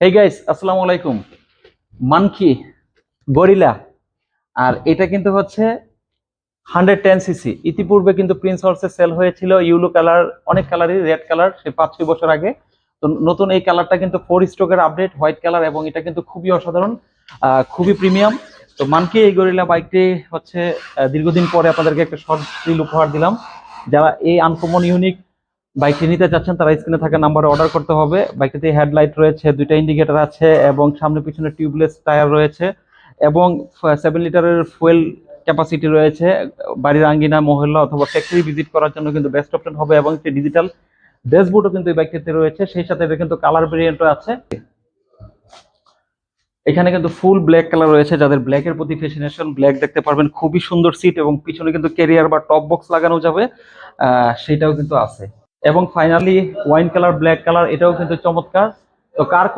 Hey guys, আসসালামু আলাইকুম। Monkey gorilla, আর এটা কিন্তু হচ্ছে 110 সিসি। ইতিপূর্বে কিন্তু প্রিন্স হর্সে সেল হয়েছিল ইউলো কালার, অনেক কালারই, রেড কালার, সে 5-6 বছর আগে। তো নতুন এই কালারটা কিন্তু 4 স্ট্রোকের আপডেট, হোয়াইট কালার, এবং এটা কিন্তু খুবই অসাধারণ, খুবই প্রিমিয়াম। তো মানকি এই গরিলা বাইকটি হচ্ছে দীর্ঘদিন পরে আপনাদেরকে একটা শর্ট রিল উপহার দিলাম। যারা এই আনকমন ইউনিক বাইকটি নিতে চাচ্ছেন তারা স্ক্রিনে থাকা নাম্বারে অর্ডার করতে হবে। বাইকটিতে হেডলাইট রয়েছে, দুইটা ইন্ডিকেটর আছে, এবং সামনে পিছনে টিউবলেস টায়ার রয়েছে, এবং 7 লিটারের ফুয়েল ক্যাপাসিটি রয়েছে। বাড়ির আঙ্গিনা, মহল্লা অথবা ফ্যাক্টরি ভিজিট করার জন্য কিন্তু বেস্ট অপশন হবে, এবং একটি ডিজিটাল ড্যাশবোর্ডও কিন্তু এই বাইকটিতে রয়েছে। সেই সাথে এটা কিন্তু কালার ভেরিয়েন্টও আছে। এখানে কিন্তু ফুল ব্ল্যাক কালার রয়েছে, যাদের ব্ল্যাকের প্রতি ফ্যাসিনেশন, ব্ল্যাক দেখতে পারবেন। খুবই সুন্দর সিট, এবং পিছনে কিন্তু ক্যারিয়ার বা টপ বক্স লাগানো যাবে, সেটাও কিন্তু আছে। এবং finally wine colour, black colour, এটাও কিন্তু চমৎকার। তো কার